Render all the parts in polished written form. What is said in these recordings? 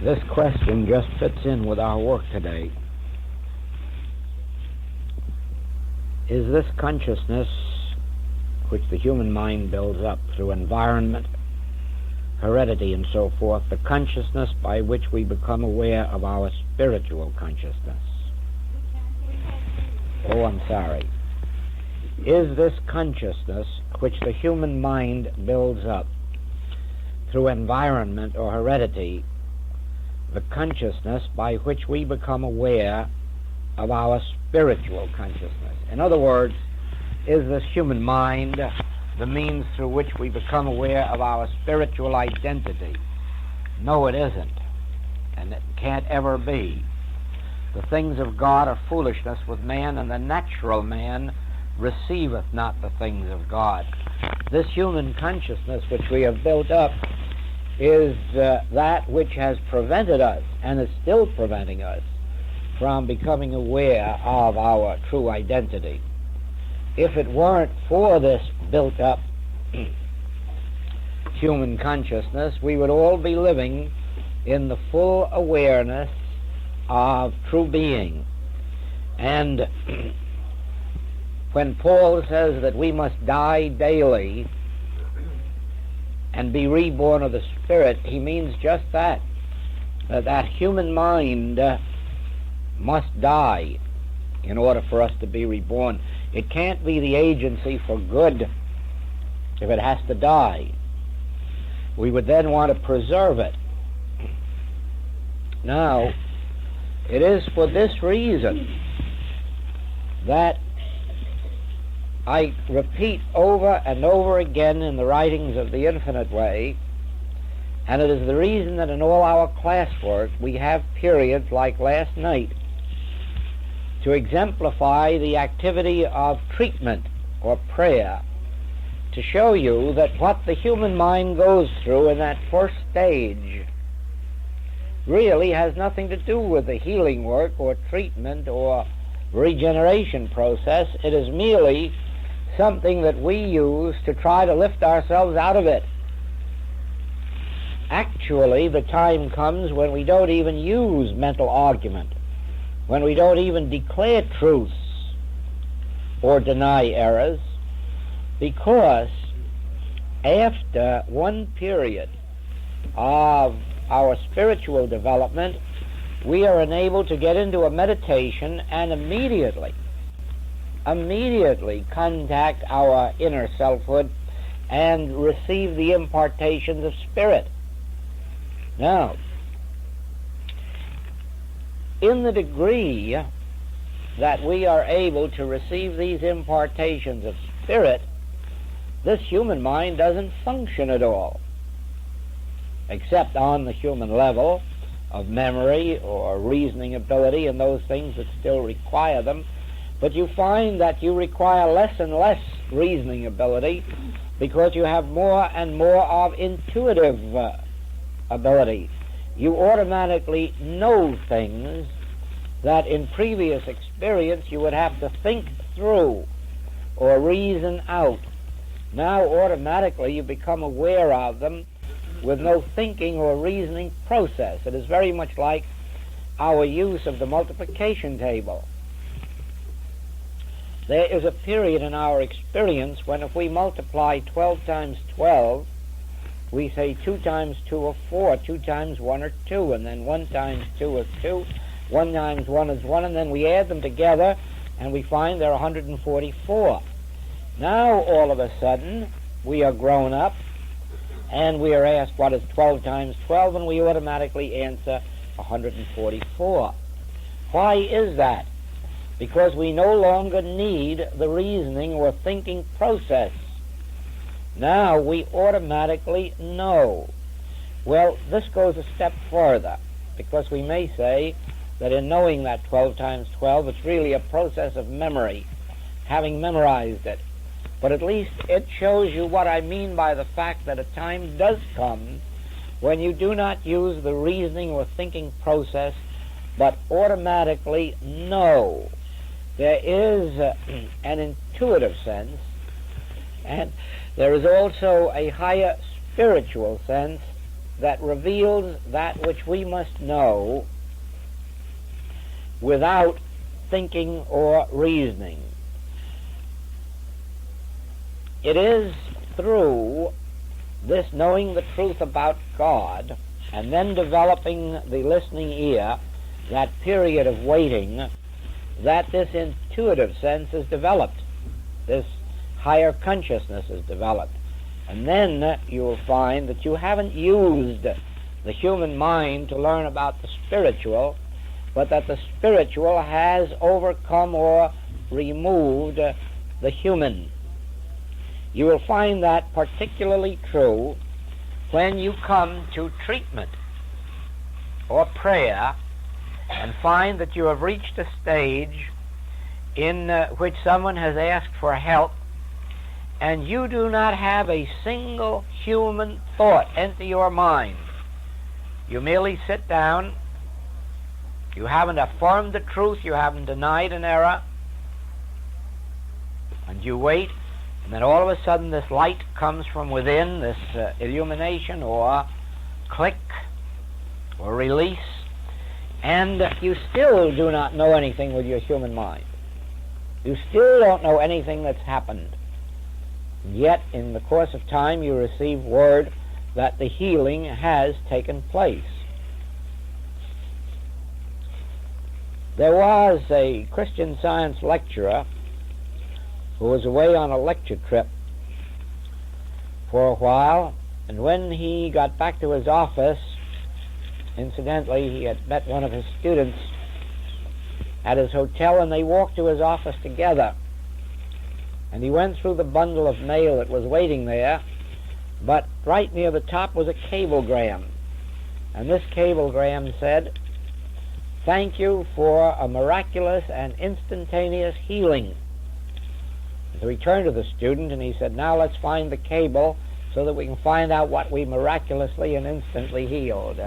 This question just fits in with our work today. Is this consciousness, which the human mind builds up through environment, heredity, and so forth, the consciousness by which we become aware of our spiritual consciousness? Oh, I'm sorry. Is this consciousness, which the human mind builds up through environment or heredity, the consciousness by which we become aware of our spiritual consciousness? In other words, is this human mind the means through which we become aware of our spiritual identity? No, it isn't, and it can't ever be. The things of God are foolishness with man, and the natural man receiveth not the things of God. This human consciousness which we have built up is that which has prevented us, and is still preventing us, from becoming aware of our true identity. If it weren't for this built-up human consciousness, we would all be living in the full awareness of true being. And when Paul says that we must die daily and be reborn of the Spirit, he means just that. That human mind must die in order for us to be reborn. It can't be the agency for good if it has to die. We would then want to preserve it. Now, it is for this reason that I repeat over and over again in the writings of the Infinite Way, and it is the reason that in all our classwork we have periods like last night to exemplify the activity of treatment or prayer, to show you that what the human mind goes through in that first stage really has nothing to do with the healing work or treatment or regeneration process. It is merely something that we use to try to lift ourselves out of it. Actually, the time comes when we don't even use mental argument, when we don't even declare truths or deny errors, because after one period of our spiritual development, we are enabled to get into a meditation and immediately contact our inner selfhood and receive the impartations of spirit. Now, in the degree that we are able to receive these impartations of spirit, this human mind doesn't function at all, except on the human level of memory or reasoning ability and those things that still require them. But you find that you require less and less reasoning ability because you have more and more of intuitive ability. You automatically know things that in previous experience you would have to think through or reason out. Now automatically you become aware of them with no thinking or reasoning process. It is very much like our use of the multiplication table. There is a period in our experience when if we multiply 12 times 12, we say 2 times 2 are 4, 2 times 1 are 2, and then 1 times 2 is 2, 1 times 1 is 1, and then we add them together and we find they're 144. Now all of a sudden we are grown up and we are asked what is 12 times 12, and we automatically answer 144. Why is that? Because we no longer need the reasoning or thinking process. Now we automatically know. Well, this goes a step further, because we may say that in knowing that 12 times 12, it's really a process of memory, having memorized it. But at least it shows you what I mean by the fact that a time does come when you do not use the reasoning or thinking process, but automatically know. There is an intuitive sense, and there is also a higher spiritual sense that reveals that which we must know without thinking or reasoning. It is through this knowing the truth about God and then developing the listening ear, that period of waiting, that this intuitive sense is developed, this higher consciousness is developed. And then you will find that you haven't used the human mind to learn about the spiritual, but that the spiritual has overcome or removed the human. You will find that particularly true when you come to treatment or prayer and find that you have reached a stage in which someone has asked for help and you do not have a single human thought enter your mind. You merely sit down, you haven't affirmed the truth, you haven't denied an error, and you wait. And then all of a sudden this light comes from within, this illumination or click or release, and you still do not know anything with your human mind. You still don't know anything that's happened. Yet in the course of time you receive word that the healing has taken place. There was a Christian Science lecturer who was away on a lecture trip for a while, and when he got back to his office, incidentally, he had met one of his students at his hotel, and they walked to his office together. And he went through the bundle of mail that was waiting there, but right near the top was a cablegram. And this cablegram said, "Thank you for a miraculous and instantaneous healing." So he turned to the student and he said, "Now let's find the cable so that we can find out what we miraculously and instantly healed."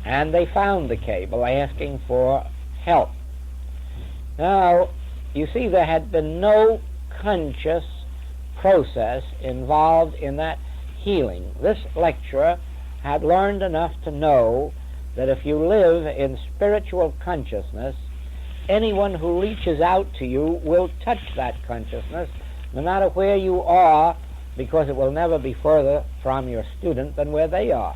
And they found the cable asking for help. Now, you see, there had been no conscious process involved in that healing. This lecturer had learned enough to know that if you live in spiritual consciousness, anyone who reaches out to you will touch that consciousness, no matter where you are, because it will never be further from your student than where they are.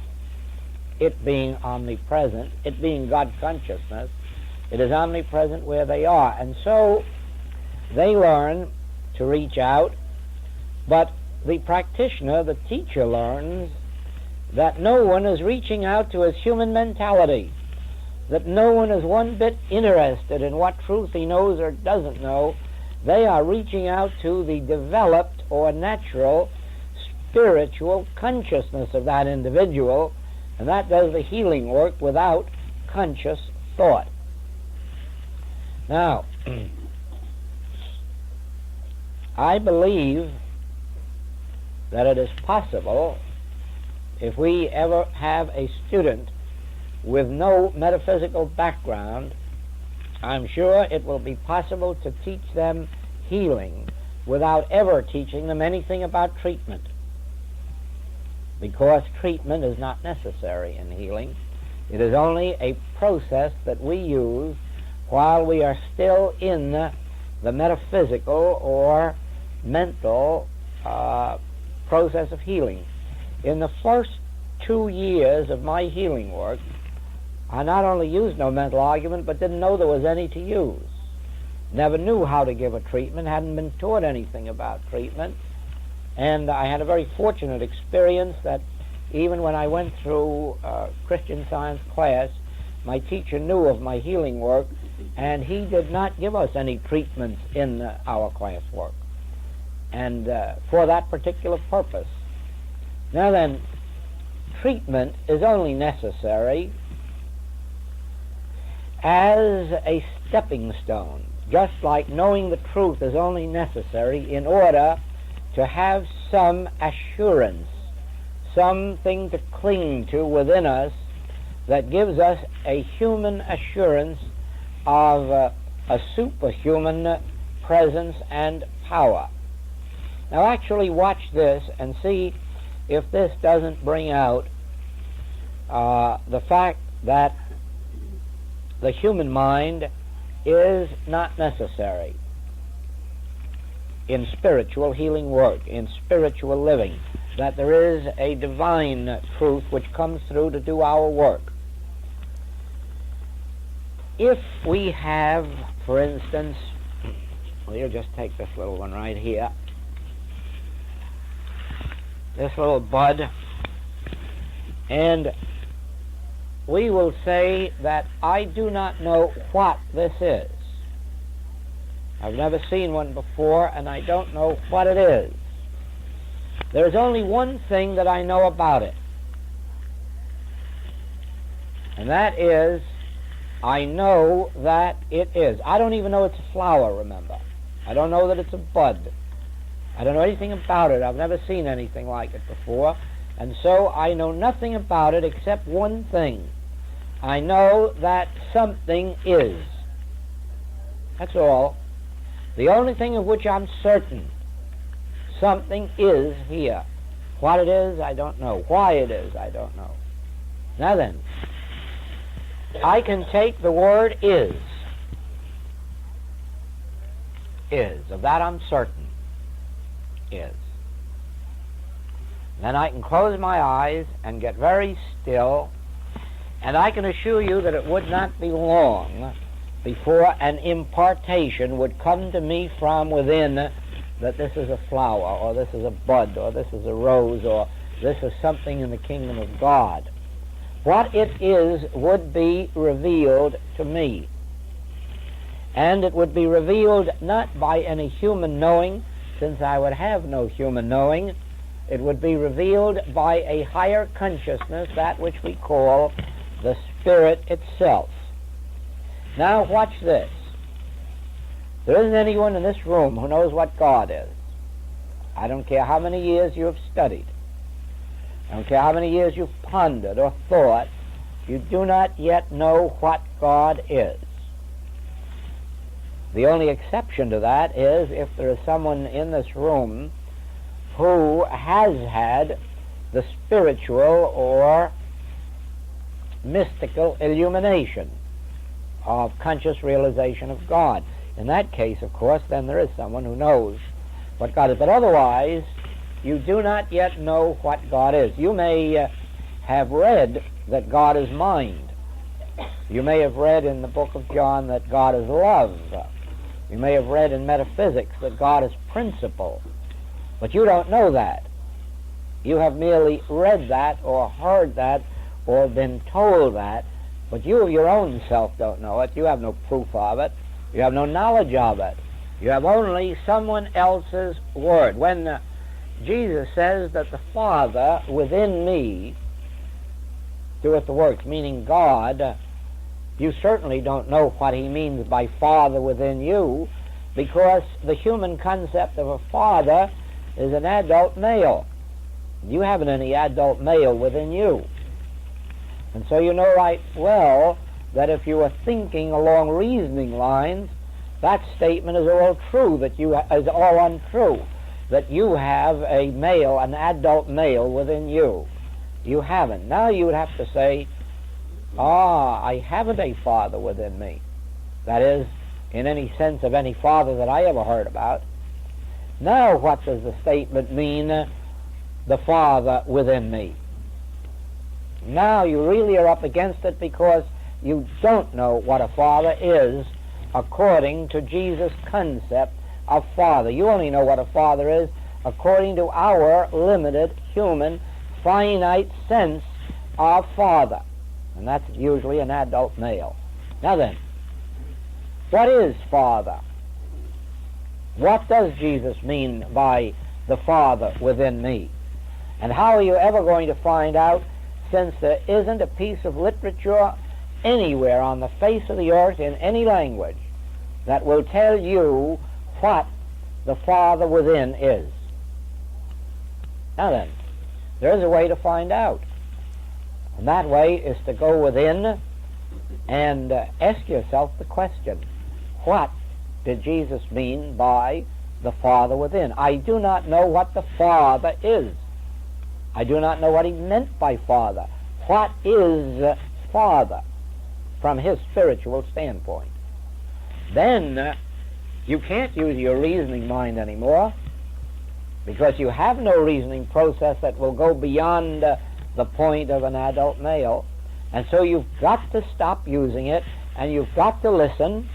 It being omnipresent, it being God consciousness, it is omnipresent where they are. And so they learn to reach out, but the practitioner, the teacher, learns that no one is reaching out to his human mentality, that no one is one bit interested in what truth he knows or doesn't know. They are reaching out to the developed or natural spiritual consciousness of that individual, and that does the healing work without conscious thought. Now, I believe that it is possible, if we ever have a student with no metaphysical background, I'm sure it will be possible to teach them healing without ever teaching them anything about treatment, because treatment is not necessary in healing. It is only a process that we use while we are still in the metaphysical or mental process of healing. In the first 2 years of my healing work, I not only used no mental argument, but didn't know there was any to use. Never knew how to give a treatment, hadn't been taught anything about treatment, and I had a very fortunate experience that even when I went through Christian Science class, my teacher knew of my healing work, and he did not give us any treatments in our class work, and for that particular purpose. Now then, treatment is only necessary as a stepping stone, just like knowing the truth is only necessary in order to have some assurance, something to cling to within us that gives us a human assurance of a superhuman presence and power. Now actually watch this and see if this doesn't bring out the fact that the human mind is not necessary in spiritual healing work, in spiritual living, that there is a divine truth which comes through to do our work. If we have, for instance, well, you'll just take this little one right here, this little bud, and we will say that I do not know what this is. I've never seen one before, and I don't know what it is. There's only one thing that I know about it, and that is, I know that it is. I don't even know it's a flower, remember. I don't know that it's a bud. I don't know anything about it. I've never seen anything like it before, and so I know nothing about it except one thing. I know that something is. That's all. The only thing of which I'm certain, something is here. What it is, I don't know. Why it is, I don't know. Now then, I can take the word is. Of that I'm certain. Is. Then I can close my eyes and get very still, and I can assure you that it would not be long before an impartation would come to me from within that this is a flower, or this is a bud, or this is a rose, or this is something in the kingdom of God. What it is would be revealed to me. And it would be revealed not by any human knowing, since I would have no human knowing. It would be revealed by a higher consciousness, that which we call the Spirit itself. Now watch this. There isn't anyone in this room who knows what God is. I don't care how many years you have studied. I don't care how many years you've pondered or thought. You do not yet know what God is. The only exception to that is if there is someone in this room who has had the spiritual or mystical illumination of conscious realization of God. In that case, of course, then there is someone who knows what God is. But otherwise, you do not yet know what God is. You may have read that God is mind. You may have read in the book of John that God is love. You may have read in metaphysics that God is principle. But you don't know that. You have merely read that or heard that or been told that, but you of your own self don't know it. You have no proof of it. You have no knowledge of it. You have only someone else's word. When Jesus says that the Father within me doeth the works, meaning God, you certainly don't know what he means by Father within you, because the human concept of a father is an adult male. You haven't any adult male within you. And so you know right well that if you are thinking along reasoning lines, that statement is all true, is all untrue, that you have a male, an adult male within you. You haven't. Now you would have to say, I haven't a father within me. That is, in any sense of any father that I ever heard about. Now what does the statement mean, the Father within me? Now you really are up against it, because you don't know what a father is according to Jesus' concept of father. You only know what a father is according to our limited, human, finite sense of father. And that's usually an adult male. Now then, what is father? What does Jesus mean by the Father within me? And how are you ever going to find out, since there isn't a piece of literature anywhere on the face of the earth in any language that will tell you what the Father within is? Now then, there is a way to find out. And that way is to go within and ask yourself the question, what did Jesus mean by the Father within? I do not know what the Father is. I do not know what he meant by Father. What is Father from his spiritual standpoint? Then you can't use your reasoning mind anymore, because you have no reasoning process that will go beyond the point of an adult male. And so you've got to stop using it, and you've got to listen.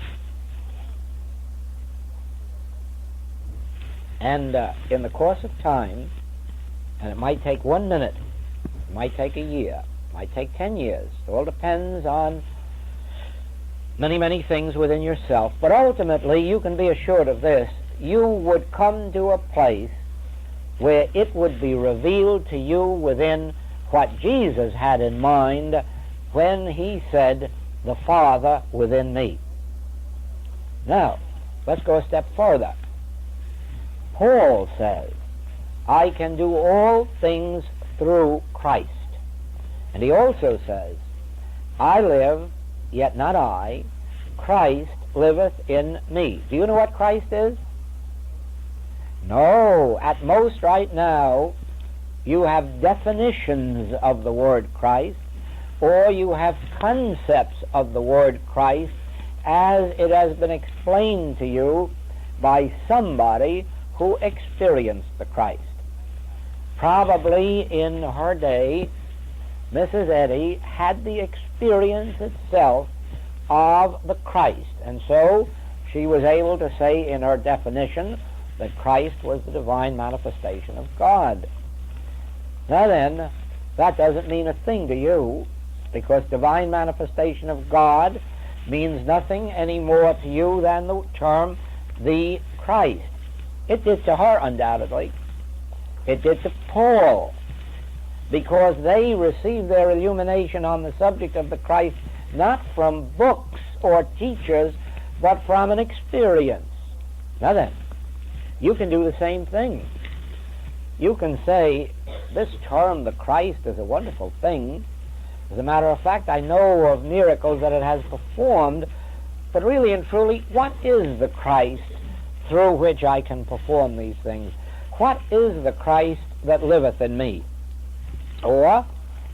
And in the course of time, and it might take 1 minute, it might take a year, it might take 10 years. It all depends on many, many things within yourself. But ultimately, you can be assured of this. You would come to a place where it would be revealed to you within what Jesus had in mind when he said, the Father within me. Now, let's go a step further. Paul says, I can do all things through Christ. And he also says, I live, yet not I, Christ liveth in me. Do you know what Christ is? No, at most right now, you have definitions of the word Christ, or you have concepts of the word Christ as it has been explained to you by somebody who experienced the Christ. Probably in her day, Mrs. Eddy had the experience itself of the Christ, and so she was able to say in her definition that Christ was the divine manifestation of God. Now then, that doesn't mean a thing to you, because divine manifestation of God means nothing any more to you than the term the Christ. It did to her, undoubtedly. It did to Paul, because they received their illumination on the subject of the Christ not from books or teachers, but from an experience. Now then, you can do the same thing. You can say, this term, the Christ, is a wonderful thing. As a matter of fact, I know of miracles that it has performed, but really and truly, what is the Christ through which I can perform these things? What is the Christ that liveth in me, or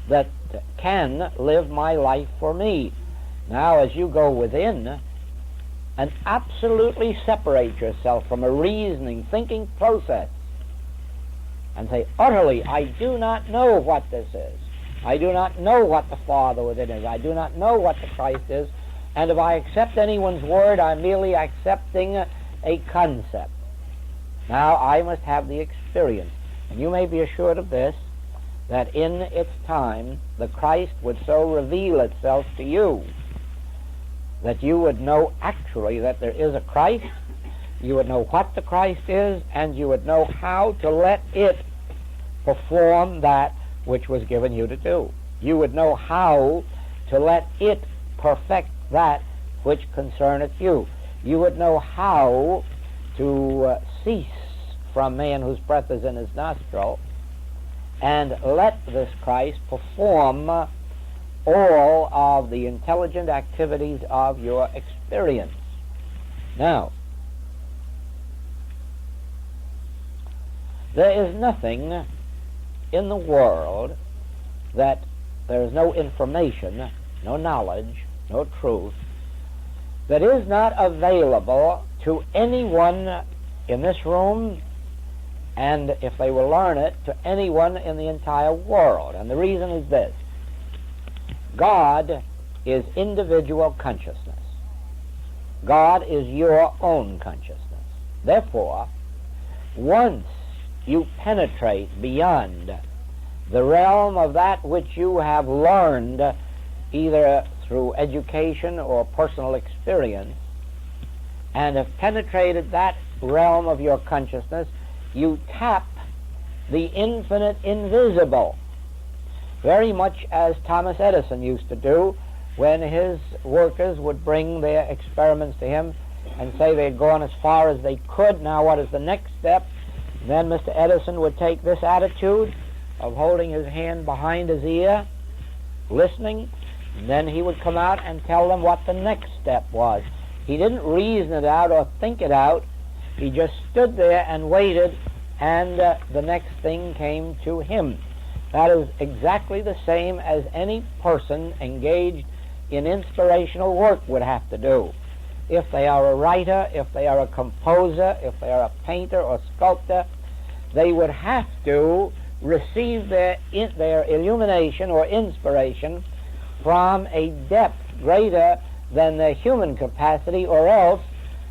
that can live my life for me? Now, as you go within and absolutely separate yourself from a reasoning, thinking process, and say, utterly, I do not know what this is. I do not know what the Father within is. I do not know what the Christ is. And if I accept anyone's word, I'm merely accepting a concept. Now, I must have the experience. And you may be assured of this, that in its time, the Christ would so reveal itself to you that you would know actually that there is a Christ, you would know what the Christ is, and you would know how to let it perform that which was given you to do. You would know how to let it perfect that which concerneth you. You would know how to cease from man whose breath is in his nostril and let this Christ perform all of the intelligent activities of your experience. Now, there is nothing in the world that there is no information, no knowledge, no truth that is not available to anyone in this room, and if they will learn it, to anyone in the entire world. And the reason is this: God is individual consciousness. God is your own consciousness. Therefore, once you penetrate beyond the realm of that which you have learned either through education or personal experience, and have penetrated that realm of your consciousness, you tap the infinite invisible, very much as Thomas Edison used to do when his workers would bring their experiments to him and say they had gone as far as they could. Now what is the next step? Then Mr. Edison would take this attitude of holding his hand behind his ear, listening, and then he would come out and tell them what the next step was. He didn't reason it out or think it out. He just stood there and waited, and the next thing came to him. That is exactly the same as any person engaged in inspirational work would have to do. If they are a writer, if they are a composer, if they are a painter or sculptor, they would have to receive their illumination or inspiration from a depth greater than their human capacity, or else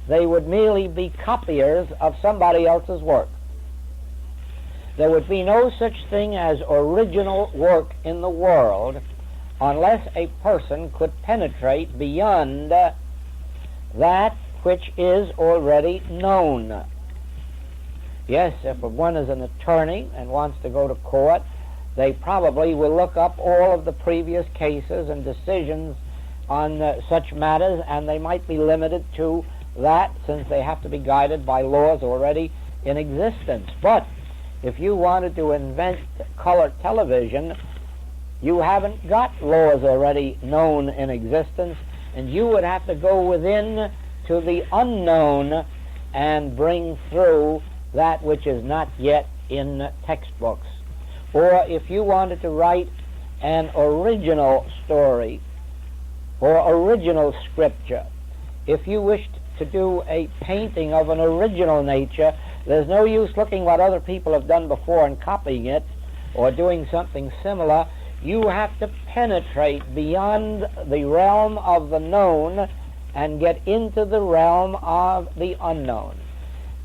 they would merely be copiers of somebody else's work. There would be no such thing as original work in the world unless a person could penetrate beyond that which is already known. Yes, if one is an attorney and wants to go to court, they probably will look up all of the previous cases and decisions on such matters, and they might be limited to that, since they have to be guided by laws already in existence. But if you wanted to invent color television, you haven't got laws already known in existence, and you would have to go within to the unknown and bring through that which is not yet in textbooks. Or if you wanted to write an original story or original scripture, if you wished to do a painting of an original nature, there's no use looking what other people have done before and copying it or doing something similar. You have to penetrate beyond the realm of the known and get into the realm of the unknown.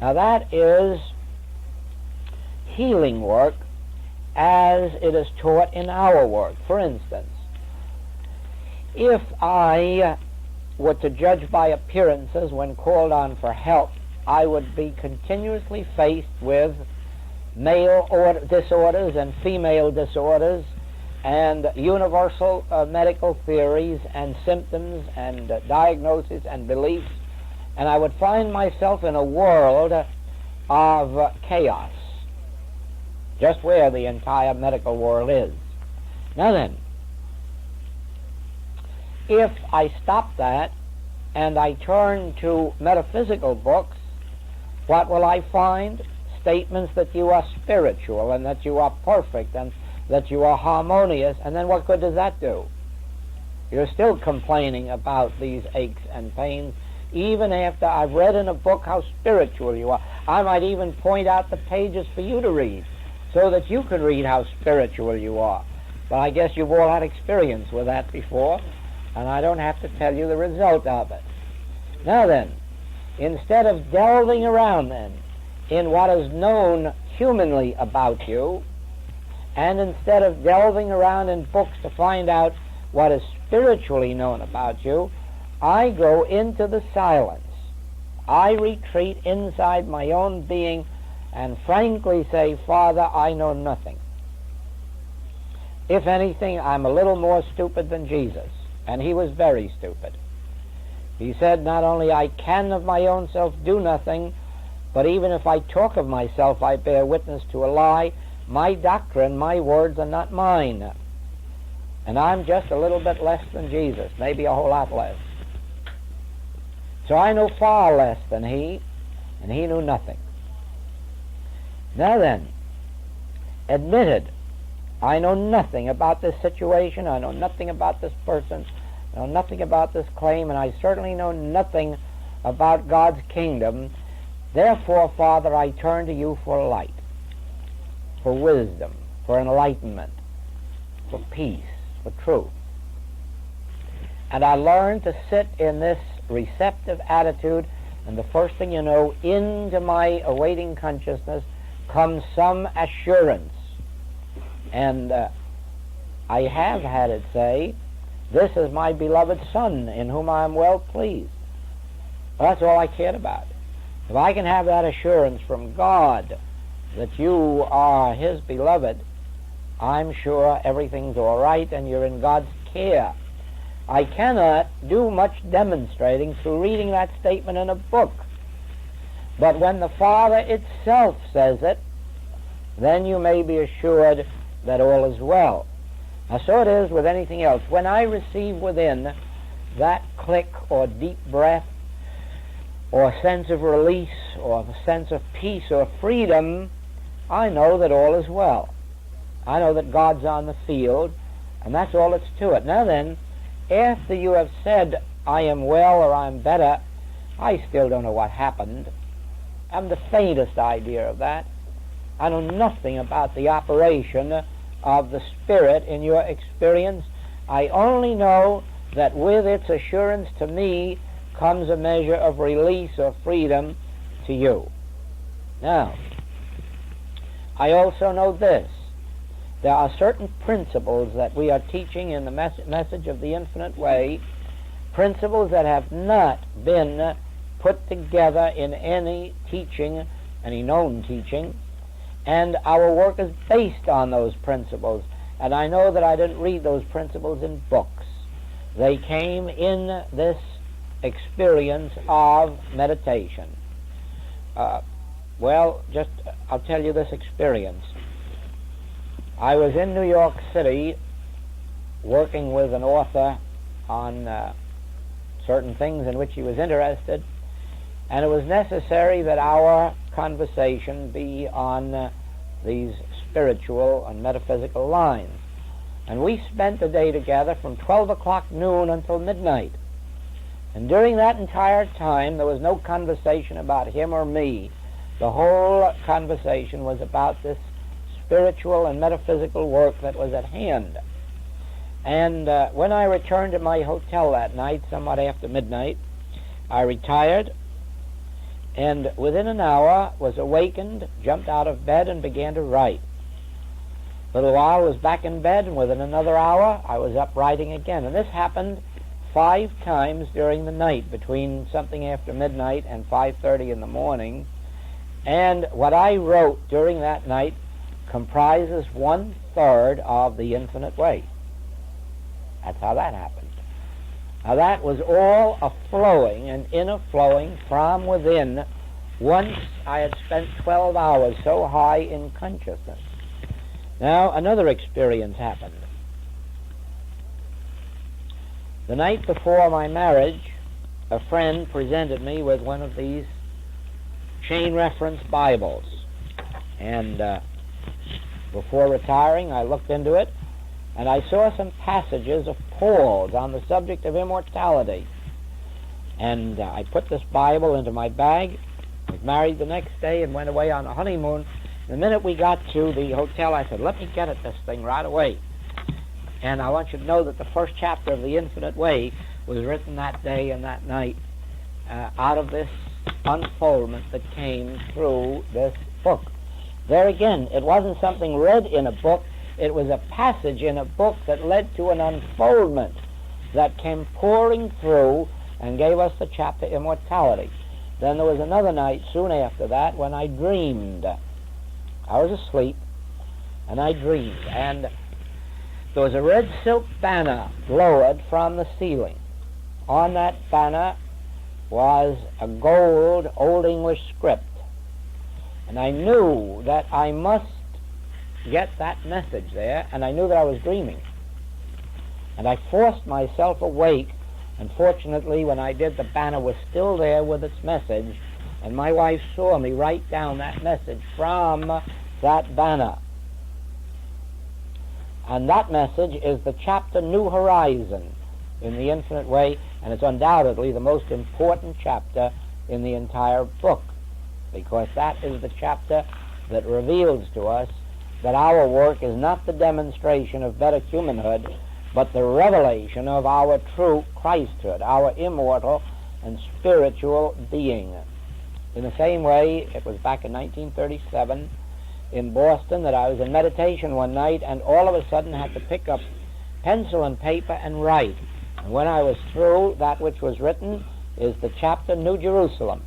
Now that is healing work as it is taught in our work. For instance, if I were to judge by appearances when called on for help, I would be continuously faced with male disorders and female disorders and universal medical theories and symptoms and diagnoses and beliefs, and I would find myself in a world of chaos, just where the entire medical world is. Now then, if I stop that and I turn to metaphysical books, what will I find? Statements that you are spiritual and that you are perfect and that you are harmonious, and then what good does that do? You're still complaining about these aches and pains, even after I've read in a book how spiritual you are. I might even point out the pages for you to read, so that you can read how spiritual you are. But I guess you've all had experience with that before, and I don't have to tell you the result of it. Now then, instead of delving around then in what is known humanly about you, and instead of delving around in books to find out what is spiritually known about you, I go into the silence. I retreat inside my own being and frankly say, Father, I know nothing. If anything, I'm a little more stupid than Jesus, and he was very stupid. He said, not only I can of my own self do nothing, but even if I talk of myself, I bear witness to a lie. My doctrine, my words are not mine. And I'm just a little bit less than Jesus, maybe a whole lot less. So I know far less than he, and he knew nothing. Now then, admitted, I know nothing about this situation, I know nothing about this person, I know nothing about this claim, and I certainly know nothing about God's kingdom. Therefore, Father, I turn to you for light, for wisdom, for enlightenment, for peace, for truth. And I learn to sit in this receptive attitude, and the first thing you know, into my awaiting consciousness comes some assurance. And I have had it say, this is my beloved Son, in whom I am well pleased. Well, that's all I cared about. If I can have that assurance from God that you are his beloved, I'm sure everything's all right and you're in God's care. I cannot do much demonstrating through reading that statement in a book. But when the Father itself says it, then you may be assured that all is well. Now, so it is with anything else. When I receive within that click or deep breath or sense of release or a sense of peace or freedom, I know that all is well. I know that God's on the field, and that's all that's to it. Now then, after you have said, I am well or I'm better, I still don't know what happened. I haven't the faintest idea of that. I know nothing about the operation of the Spirit in your experience. I only know that with its assurance to me comes a measure of release or freedom to you. Now, I also know this. There are certain principles that we are teaching in the message of the infinite way, principles that have not been put together in any teaching, any known teaching, and our work is based on those principles. And I know that I didn't read those principles in books. They came in this experience of meditation. I'll tell you this experience. I was in New York City working with an author on certain things in which he was interested, and it was necessary that our conversation be on these spiritual and metaphysical lines. And we spent the day together from 12 o'clock noon until midnight. And during that entire time, there was no conversation about him or me. The whole conversation was about this spiritual and metaphysical work that was at hand. And when I returned to my hotel that night, somewhat after midnight, I retired, and within an hour was awakened, jumped out of bed, and began to write. A little while I was back in bed, and within another hour I was up writing again. And this happened 5 times during the night, between something after midnight and 5:30 in the morning. And what I wrote during that night comprises 1/3 of the infinite way. That's how that happened. Now that was all a flowing and inner flowing from within, once I had spent 12 hours so high in consciousness. Now another experience happened. The night before my marriage, a friend presented me with one of these chain reference Bibles. And before retiring, I looked into it, and I saw some passages of Paul's on the subject of immortality. And I put this Bible into my bag, was married the next day, and went away on a honeymoon. The minute we got to the hotel, I said, let me get at this thing right away. And I want you to know that the first chapter of the Infinite Way was written that day and that night out of this unfoldment that came through this book. There again, it wasn't something read in a book. It was a passage in a book that led to an unfoldment that came pouring through and gave us the chapter Immortality. Then there was another night soon after that when I dreamed. I was asleep, and I dreamed, and there was a red silk banner lowered from the ceiling. On that banner was a gold Old English script, and I knew that I must get that message there, and I knew that I was dreaming. And I forced myself awake, and fortunately when I did, the banner was still there with its message, and my wife saw me write down that message from that banner. And that message is the chapter New Horizon in the Infinite Way, and it's undoubtedly the most important chapter in the entire book, because that is the chapter that reveals to us that our work is not the demonstration of better humanhood, but the revelation of our true Christhood, our immortal and spiritual being. In the same way, it was back in 1937 in Boston that I was in meditation one night, and all of a sudden had to pick up pencil and paper and write. And when I was through, that which was written is the chapter New Jerusalem.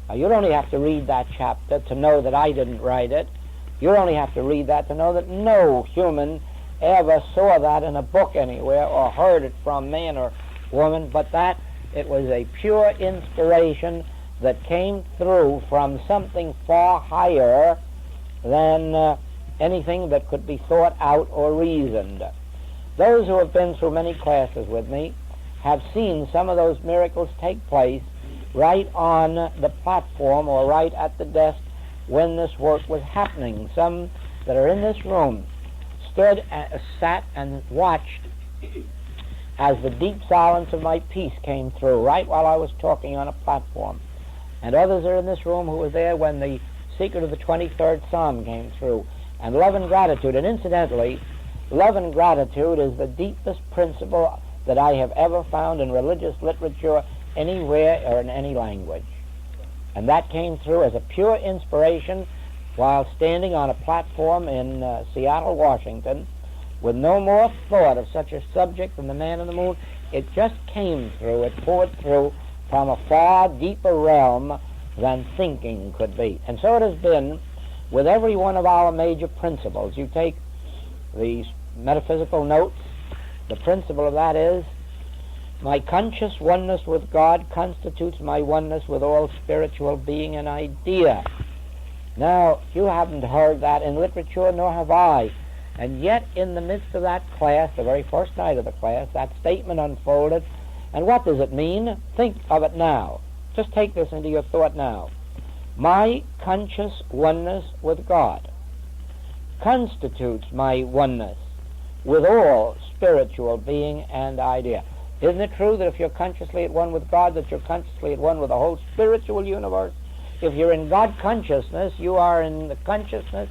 Now, you'd only have to read that chapter to know that I didn't write it. You only have to read that to know that no human ever saw that in a book anywhere or heard it from man or woman, but that it was a pure inspiration that came through from something far higher than anything that could be thought out or reasoned. Those who have been through many classes with me have seen some of those miracles take place right on the platform or right at the desk when this work was happening. Some that are in this room sat and watched as the deep silence of my peace came through right while I was talking on a platform. And others are in this room who were there when the secret of the 23rd Psalm came through. And love and gratitude. And incidentally, love and gratitude is the deepest principle that I have ever found in religious literature anywhere or in any language. And that came through as a pure inspiration while standing on a platform in Seattle, Washington, with no more thought of such a subject than the man in the moon. It just came through, it poured through from a far deeper realm than thinking could be. And so it has been with every one of our major principles. You take these metaphysical notes, the principle of that is, my conscious oneness with God constitutes my oneness with all spiritual being and idea. Now, you haven't heard that in literature, nor have I. And yet, in the midst of that class, the very first night of the class, that statement unfolded. And what does it mean? Think of it now. Just take this into your thought now. My conscious oneness with God constitutes my oneness with all spiritual being and idea. Isn't it true that if you're consciously at one with God, that you're consciously at one with the whole spiritual universe? If you're in God consciousness, you are in the consciousness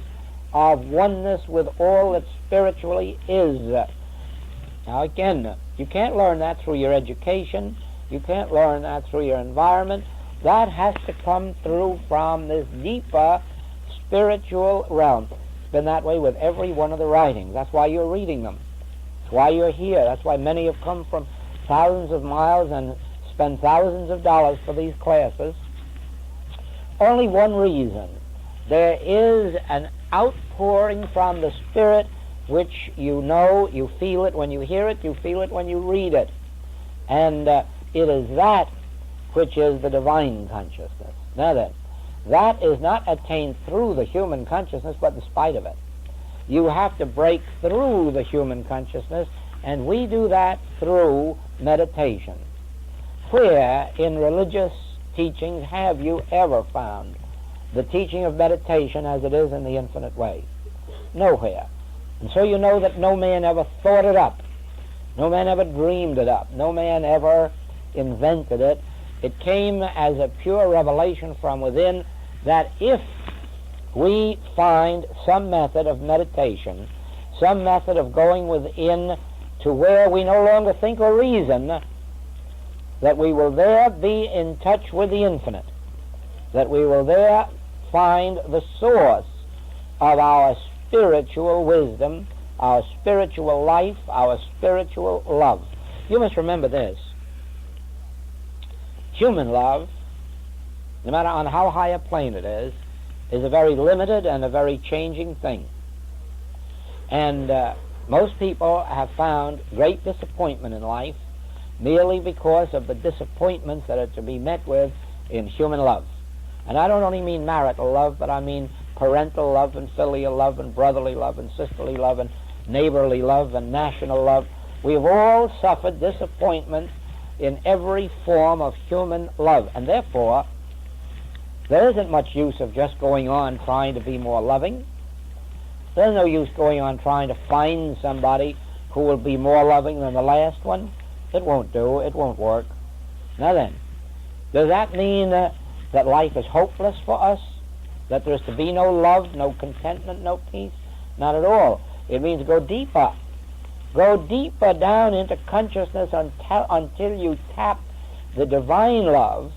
of oneness with all that spiritually is. Now again, you can't learn that through your education. You can't learn that through your environment. That has to come through from this deeper spiritual realm. It's been that way with every one of the writings. That's why you're reading them. That's why you're here. That's why many have come from thousands of miles and spend thousands of dollars for these classes. Only one reason. There is an outpouring from the Spirit which you know, you feel it when you hear it, you feel it when you read it. And it is that which is the divine consciousness. Now then, that is not attained through the human consciousness, but in spite of it. You have to break through the human consciousness, and we do that through meditation. Where in religious teachings have you ever found the teaching of meditation as it is in the infinite way? Nowhere. And so you know that no man ever thought it up. No man ever dreamed it up. No man ever invented it. It came as a pure revelation from within that if we find some method of meditation, some method of going within to where we no longer think or reason, that we will there be in touch with the infinite, that we will there find the source of our spiritual wisdom, our spiritual life, our spiritual love. You must remember this. Human love, no matter on how high a plane it is a very limited and a very changing thing. And most people have found great disappointment in life merely because of the disappointments that are to be met with in human love. And I don't only mean marital love, but I mean parental love and filial love and brotherly love and sisterly love and neighborly love and national love. We have all suffered disappointments in every form of human love. And therefore, there isn't much use of just going on trying to be more loving. There's no use going on trying to find somebody who will be more loving than the last one. It won't do. It won't work. Now then, does that mean that life is hopeless for us? That there's to be no love, no contentment, no peace? Not at all. It means go deeper. Go deeper down into consciousness until you tap the divine love,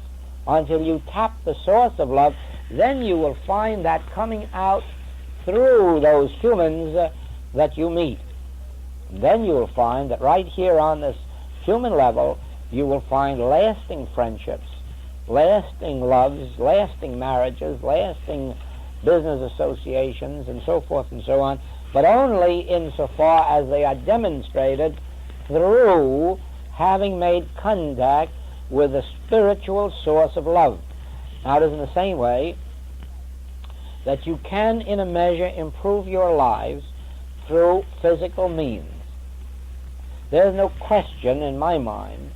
until you tap the source of love. Then you will find that coming out through those humans that you meet. And then you will find that right here on this human level, you will find lasting friendships, lasting loves, lasting marriages, lasting business associations, and so forth and so on, but only insofar as they are demonstrated through having made contact with the spiritual source of love. Now it is in the same way that you can, in a measure, improve your lives through physical means. There's no question in my mind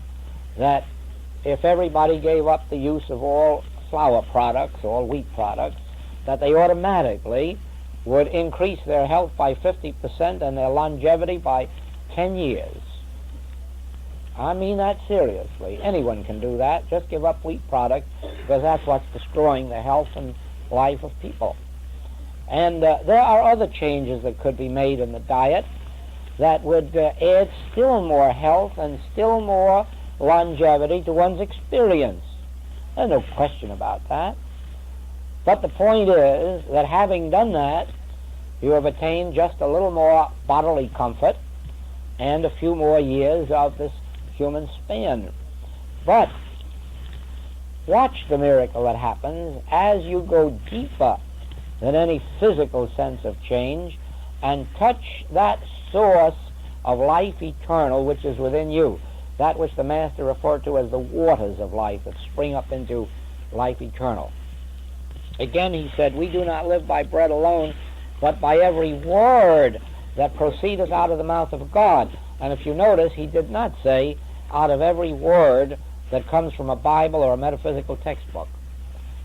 that if everybody gave up the use of all flour products, all wheat products, that they automatically would increase their health by 50% and their longevity by 10 years. I mean that seriously. Anyone can do that. Just give up wheat products, because that's what's destroying the health and life of people. And there are other changes that could be made in the diet that would add still more health and still more longevity to one's experience. There's no question about that. But the point is that having done that, you have attained just a little more bodily comfort and a few more years of this human span. But watch the miracle that happens as you go deeper than any physical sense of change and touch that source of life eternal which is within you, that which the Master referred to as the waters of life that spring up into life eternal. Again, he said, we do not live by bread alone, but by every word that proceedeth out of the mouth of God. And if you notice, he did not say out of every word that comes from a Bible or a metaphysical textbook.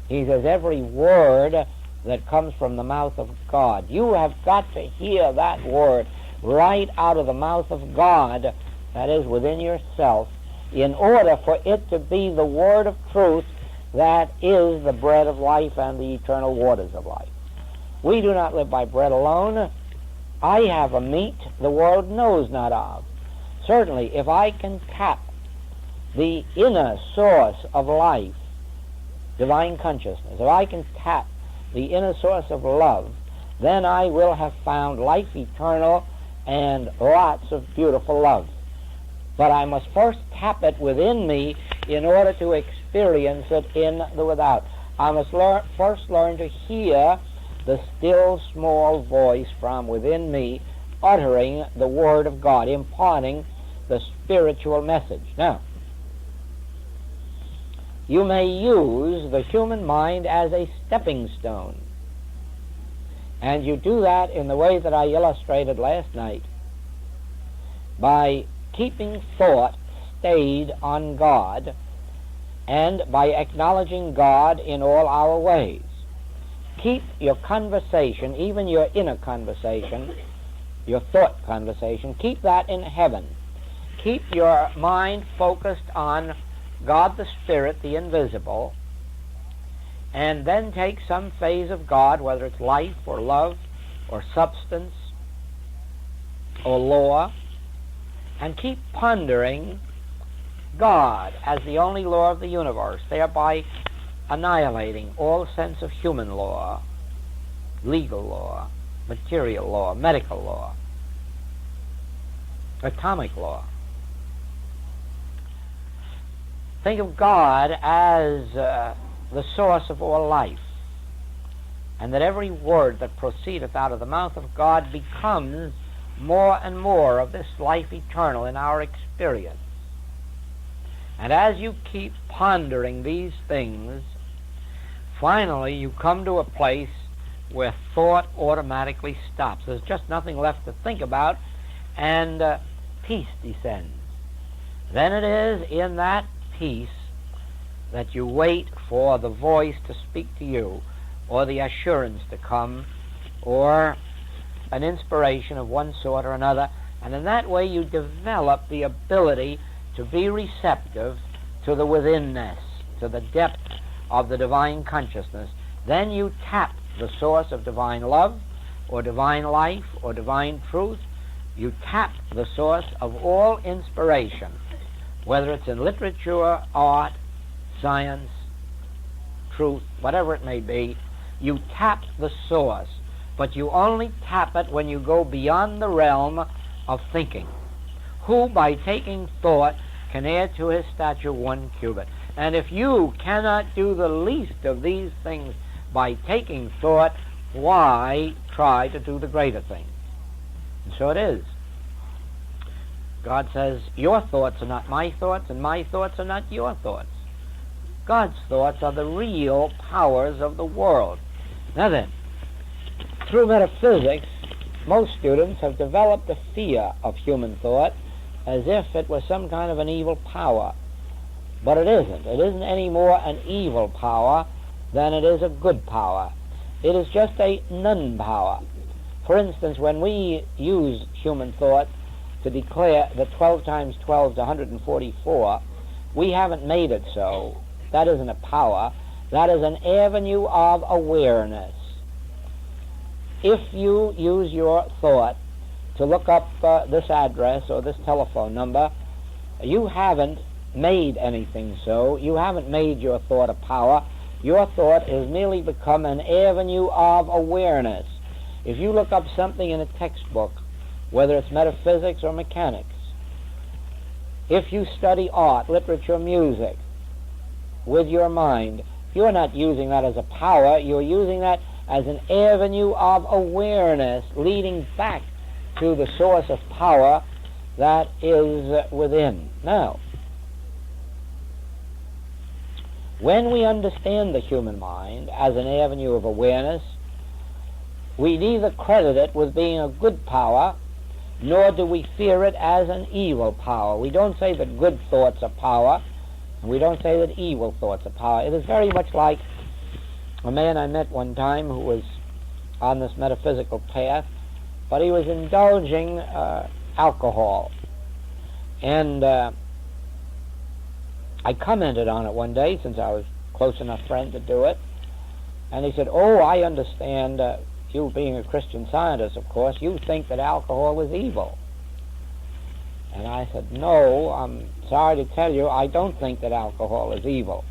He says every word that comes from the mouth of God. You have got to hear that word right out of the mouth of God, that is within yourself, in order for it to be the word of truth that is the bread of life and the eternal waters of life. We do not live by bread alone. I have a meat the world knows not of. Certainly, if I can tap the inner source of life, divine consciousness, if I can tap the inner source of love, then I will have found life eternal and lots of beautiful love. But I must first tap it within me in order to experience it in the without. I must first learn to hear the still small voice from within me uttering the Word of God, imparting the spiritual message. Now, you may use the human mind as a stepping stone. And you do that in the way that I illustrated last night, by keeping thought stayed on God and by acknowledging God in all our ways. Keep your conversation, even your inner conversation, your thought conversation, keep that in heaven. Keep your mind focused on God the Spirit, the invisible, and then take some phase of God, whether it's life or love or substance or law, and keep pondering God as the only law of the universe, thereby annihilating all sense of human law, legal law, material law, medical law, atomic law. Think of God as the source of all life, and that every word that proceedeth out of the mouth of God becomes more and more of this life eternal in our experience. And as you keep pondering these things, finally you come to a place where thought automatically stops. There's just nothing left to think about, and peace descends. Then it is in that peace that you wait for the voice to speak to you, or the assurance to come, or an inspiration of one sort or another, and in that way you develop the ability to be receptive to the withinness, to the depth of the divine consciousness. Then you tap the source of divine love, or divine life, or divine truth. You tap the source of all inspiration, whether it's in literature, art, science, truth, whatever it may be. You tap the source, but you only tap it when you go beyond the realm of thinking. Who, by taking thought, can add to his stature 1 cubit? And if you cannot do the least of these things by taking thought, why try to do the greater things? And so it is. God says, your thoughts are not my thoughts, and my thoughts are not your thoughts. God's thoughts are the real powers of the world. Now then, through metaphysics, most students have developed a fear of human thought as if it was some kind of an evil power. But it isn't. It isn't any more an evil power than it is a good power. It is just a non-power. For instance, when we use human thought to declare that 12 times 12 is 144, we haven't made it so. That isn't a power. That is an avenue of awareness. If you use your thought to look up this address or this telephone number, you haven't made anything so. You haven't made your thought a power. Your thought has merely become an avenue of awareness. If you look up something in a textbook, whether it's metaphysics or mechanics, if you study art, literature, music, with your mind, you're not using that as a power. You're using that as an avenue of awareness leading back to the source of power that is within. Now, when we understand the human mind as an avenue of awareness, we neither credit it with being a good power, nor do we fear it as an evil power. We don't say that good thoughts are power, and we don't say that evil thoughts are power. It is very much like a man I met one time who was on this metaphysical path, but he was indulging alcohol. And I commented on it one day, since I was a close enough friend to do it, and he said, "Oh, I understand, you being a Christian Scientist, of course, you think that alcohol is evil." And I said, "No, I'm sorry to tell you, I don't think that alcohol is evil.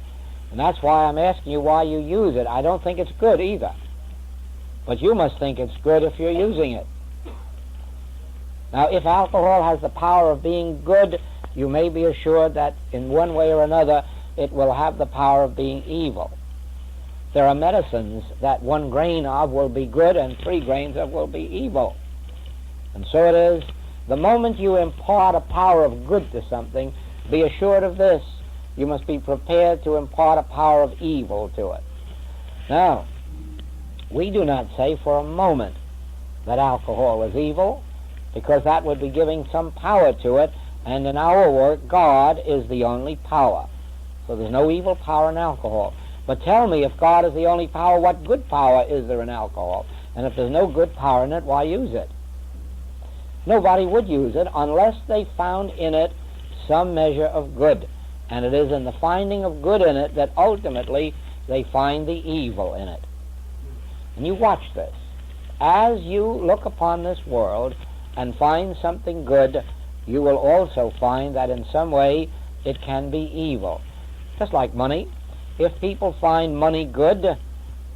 And that's why I'm asking you why you use it. I don't think it's good either. But you must think it's good if you're using it. Now, if alcohol has the power of being good, you may be assured that in one way or another it will have the power of being evil. There are medicines that 1 grain of will be good and 3 grains of will be evil. And so it is, the moment you impart a power of good to something, be assured of this: you must be prepared to impart a power of evil to it. Now, we do not say for a moment that alcohol is evil, because that would be giving some power to it, and in our work, God is the only power. So there's no evil power in alcohol. But tell me, if God is the only power, what good power is there in alcohol? And if there's no good power in it, why use it? Nobody would use it unless they found in it some measure of good. And it is in the finding of good in it that ultimately they find the evil in it. And you watch this. As you look upon this world and find something good, you will also find that in some way it can be evil. Just like money. If people find money good,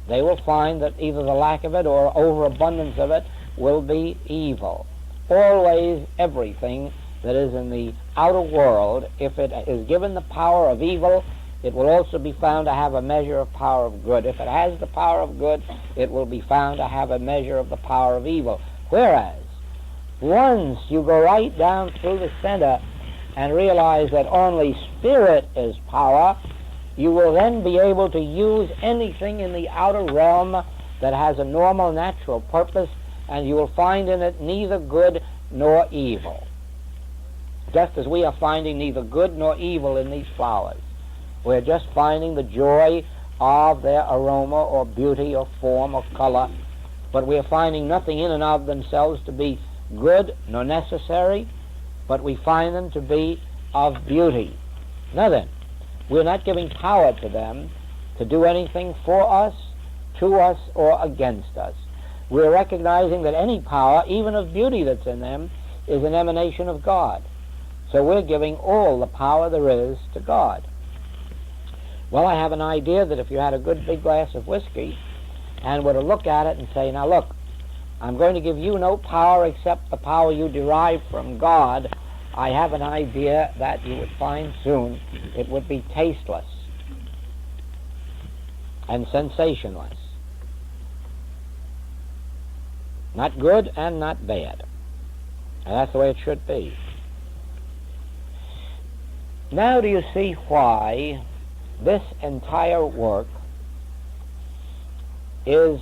they will find that either the lack of it or overabundance of it will be evil. Always everything that is in the outer world, if it is given the power of evil, it will also be found to have a measure of power of good. If it has the power of good, it will be found to have a measure of the power of evil. Whereas, once you go right down through the center and realize that only spirit is power, you will then be able to use anything in the outer realm that has a normal, natural purpose, and you will find in it neither good nor evil. Just as we are finding neither good nor evil in these flowers. We're just finding the joy of their aroma or beauty or form or color, but we're finding nothing in and of themselves to be good nor necessary, but we find them to be of beauty. Now then, we're not giving power to them to do anything for us, to us, or against us. We're recognizing that any power, even of beauty that's in them, is an emanation of God. So we're giving all the power there is to God. Well, I have an idea that if you had a good big glass of whiskey and were to look at it and say, now look, I'm going to give you no power except the power you derive from God, I have an idea that you would find soon it would be tasteless and sensationless. Not good and not bad. And that's the way it should be. Now do you see why this entire work is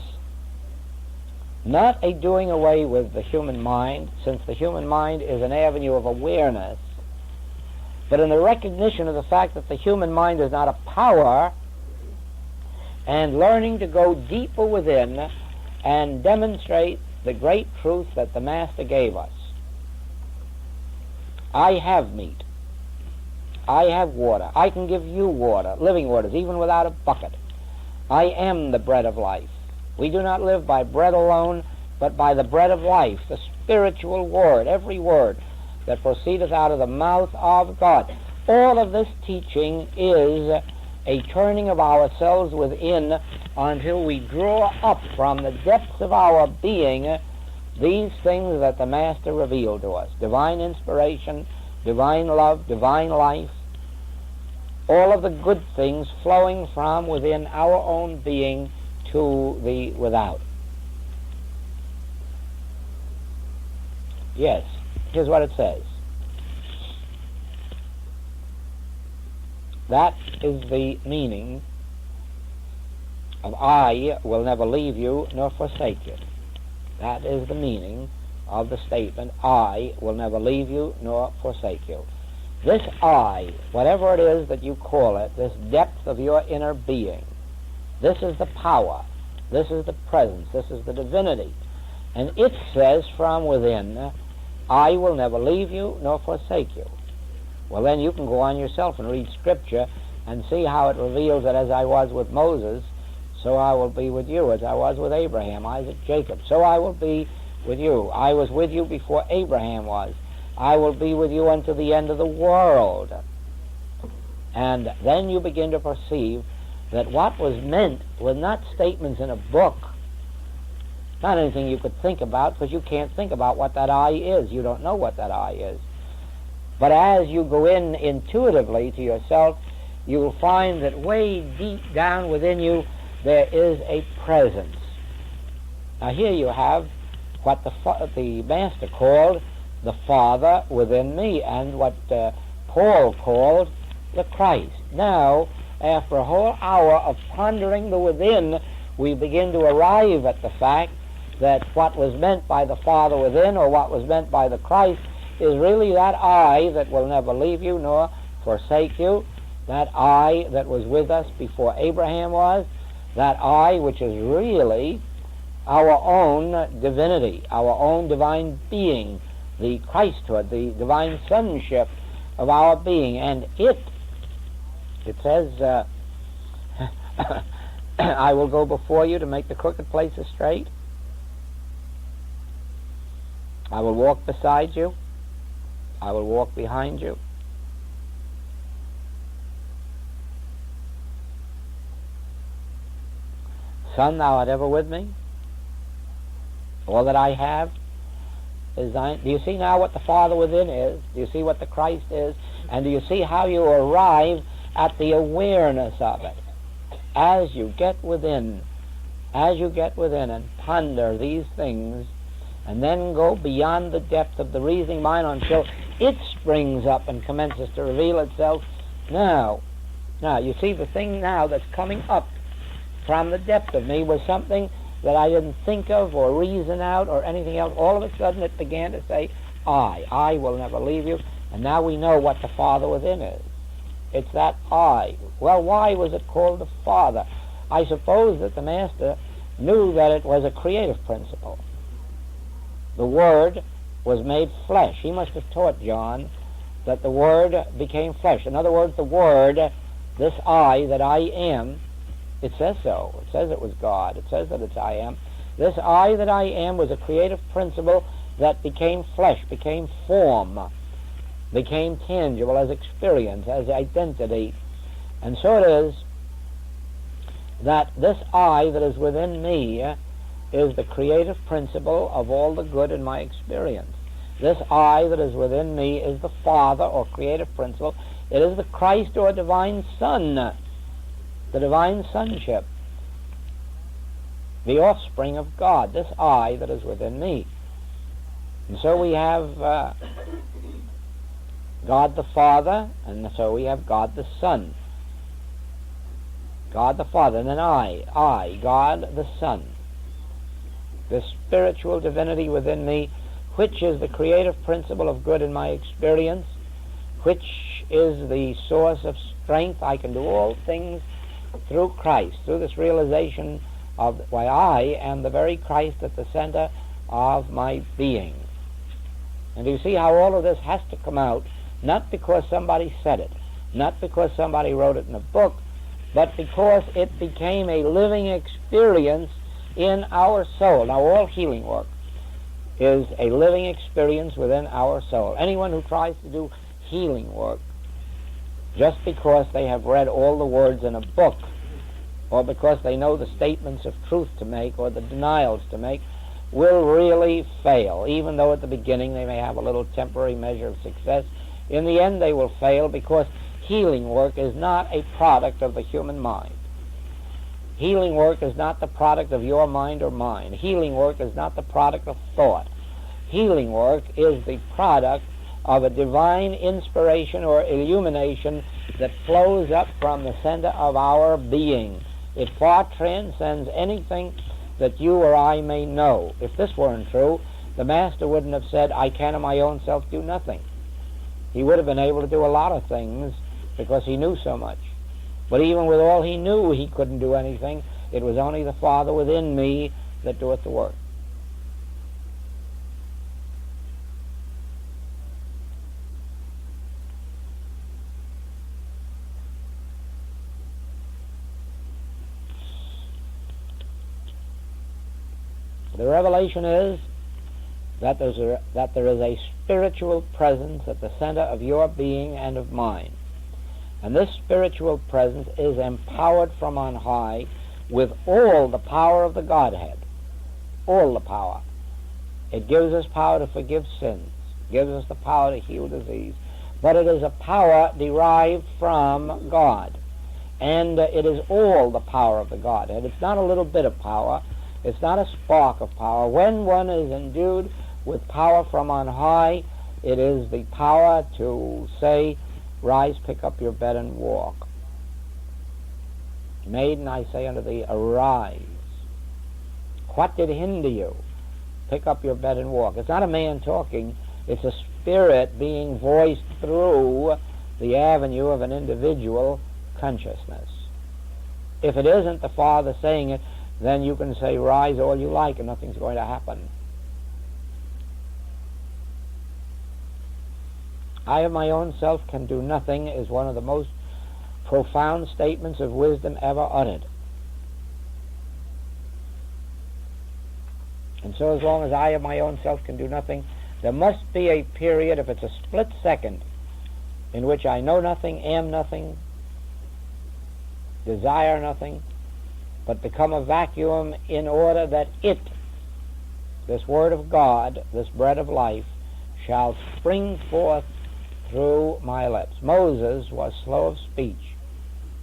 not a doing away with the human mind, since the human mind is an avenue of awareness, but in the recognition of the fact that the human mind is not a power, and learning to go deeper within and demonstrate the great truth that the Master gave us. I have meat. I have water. I can give you water, living waters, even without a bucket. I am the bread of life. We do not live by bread alone, but by the bread of life, the spiritual word, every word that proceedeth out of the mouth of God. All of this teaching is a turning of ourselves within until we draw up from the depths of our being these things that the Master revealed to us. Divine inspiration, divine love, divine life, all of the good things flowing from within our own being to the without. Yes, here's what it says. That is the meaning of I will never leave you nor forsake you. That is the meaning of the statement, I will never leave you nor forsake you. This I, whatever it is that you call it, this depth of your inner being, this is the power, this is the presence, this is the divinity. And it says from within, I will never leave you nor forsake you. Well, then you can go on yourself and read Scripture and see how it reveals that as I was with Moses, so I will be with you. As I was with Abraham, Isaac, Jacob, so I will be with you. I was with you before Abraham was. I will be with you unto the end of the world. And then you begin to perceive that what was meant was not statements in a book, not anything you could think about, because you can't think about what that I is. You don't know what that I is. But as you go in intuitively to yourself, you will find that way deep down within you there is a presence. Now here you have what the Master called the Father within me, and what Paul called the Christ. Now, after a whole hour of pondering the within, we begin to arrive at the fact that what was meant by the Father within, or what was meant by the Christ, is really that I that will never leave you nor forsake you, that I that was with us before Abraham was, that I which is really our own divinity, our own divine being, the Christhood, the divine sonship of our being. And it says, I will go before you to make the crooked places straight. I will walk beside you. I will walk behind you. Son, thou art ever with me. All that I have is thine. Do you see now what the Father within is? Do you see what the Christ is? And do you see how you arrive at the awareness of it? As you get within and ponder these things, and then go beyond the depth of the reasoning mind until it springs up and commences to reveal itself. Now, you see the thing now that's coming up from the depth of me was something that I didn't think of or reason out or anything else. All of a sudden it began to say, I will never leave you. And now we know what the Father within is. It's that I. Well, why was it called the Father? I suppose that the Master knew that it was a creative principle. The Word was made flesh. He must have taught John that the Word became flesh. In other words, the Word, this I that I am, it says so. It says it was God. It says that it's I am. This I that I am was a creative principle that became flesh, became form, became tangible as experience, as identity. And so it is that this I that is within me is the creative principle of all the good in my experience. This I that is within me is the Father, or creative principle. It is the Christ, or divine Son, the divine sonship, the offspring of God, this I that is within me. And so we have God the Father, and so we have God the Son. God the Father, and then I, God the Son. This spiritual divinity within me, which is the creative principle of good in my experience, which is the source of strength. I can do all things through Christ, through this realization of why I am the very Christ at the center of my being. And you see how all of this has to come out, not because somebody said it, not because somebody wrote it in a book, but because it became a living experience in our soul. Now, all healing work is a living experience within our soul. Anyone who tries to do healing work just because they have read all the words in a book, or because they know the statements of truth to make or the denials to make, will really fail. Even though at the beginning they may have a little temporary measure of success, in the end they will fail, because healing work is not a product of the human mind. Healing work is not the product of your mind or mine. Healing work is not the product of thought. Healing work is the product of a divine inspiration or illumination that flows up from the center of our being. It far transcends anything that you or I may know. If this weren't true, the Master wouldn't have said, I can of my own self do nothing. He would have been able to do a lot of things because he knew so much. But even with all he knew, he couldn't do anything. It was only the Father within me that doeth the work. The revelation is that there is a spiritual presence at the center of your being and of mine. And this spiritual presence is empowered from on high with all the power of the Godhead. All the power. It gives us power to forgive sins. It gives us the power to heal disease. But it is a power derived from God. And it is all the power of the Godhead. It's not a little bit of power. It's not a spark of power. When one is endued with power from on high, it is the power to say, rise, pick up your bed, and walk. Maiden, I say unto thee, arise. What did hinder you? Pick up your bed and walk. It's not a man talking. It's a spirit being voiced through the avenue of an individual consciousness. If it isn't the Father saying it, then you can say, rise all you like, and nothing's going to happen. I of my own self can do nothing is one of the most profound statements of wisdom ever uttered. And so as long as I of my own self can do nothing, there must be a period, if it's a split second, in which I know nothing, am nothing, desire nothing, but become a vacuum, in order that it, this Word of God, this bread of life, shall spring forth through my lips. Moses was slow of speech,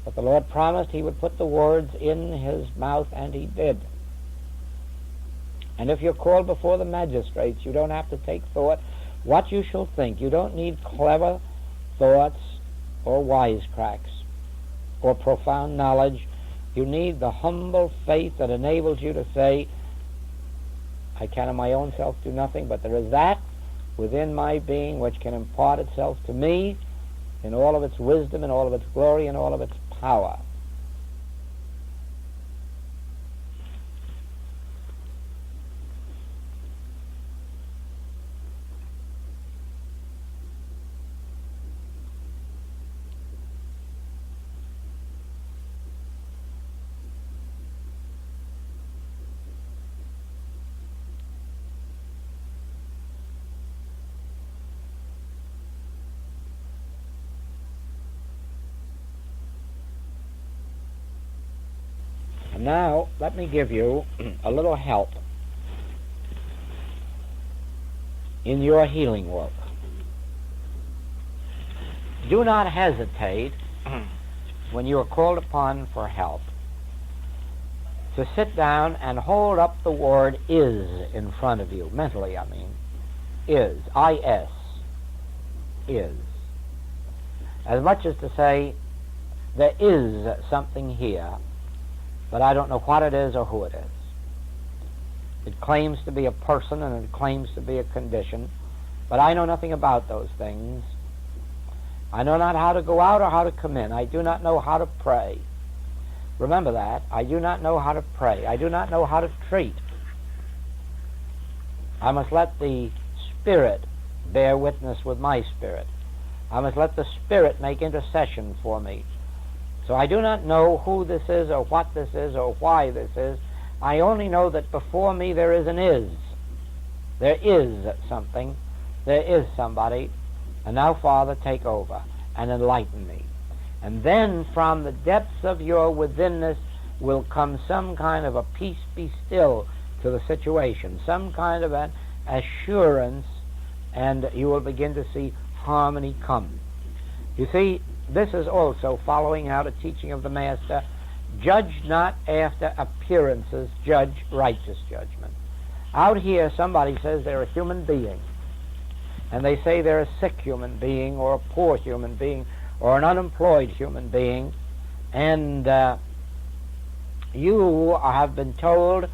but the Lord promised he would put the words in his mouth, and he did. And if you're called before the magistrates, you don't have to take thought what you shall think. You don't need clever thoughts or wisecracks or profound knowledge. You need the humble faith that enables you to say, I can of my own self do nothing, but there is that within my being which can impart itself to me in all of its wisdom, in all of its glory, and all of its power. Now, let me give you a little help in your healing work. Do not hesitate when you are called upon for help to sit down and hold up the word is in front of you, mentally I mean, is, I-S, is. As much as to say, there is something here, but I don't know what it is or who it is. It claims to be a person and it claims to be a condition, but I know nothing about those things. I know not how to go out or how to come in. I do not know how to pray. Remember that. I do not know how to pray. I do not know how to treat. I must let the Spirit bear witness with my spirit. I must let the Spirit make intercession for me. So I do not know who this is or what this is or why this is. I only know that before me there is an is. There is something. There is somebody. And now, Father, take over and enlighten me. And then from the depths of your withinness will come some kind of a peace be still to the situation, some kind of an assurance, and you will begin to see harmony come. You see, this is also following out a teaching of the Master. Judge not after appearances, judge righteous judgment. Out here, somebody says they're a human being, and they say they're a sick human being or a poor human being or an unemployed human being, and you have been told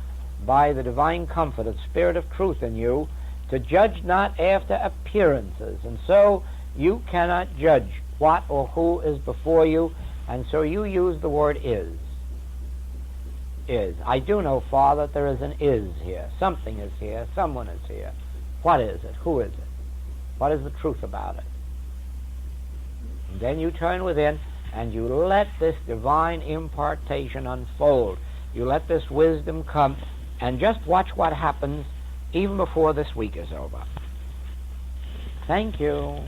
by the divine comfort of Spirit of truth in you to judge not after appearances, and so you cannot judge what or who is before you, and so you use the word is. Is. I do know, Father, there is an is here. Something is here. Someone is here. What is it? Who is it? What is the truth about it? And then you turn within and you let this divine impartation unfold. You let this wisdom come, and just watch what happens even before this week is over. Thank you.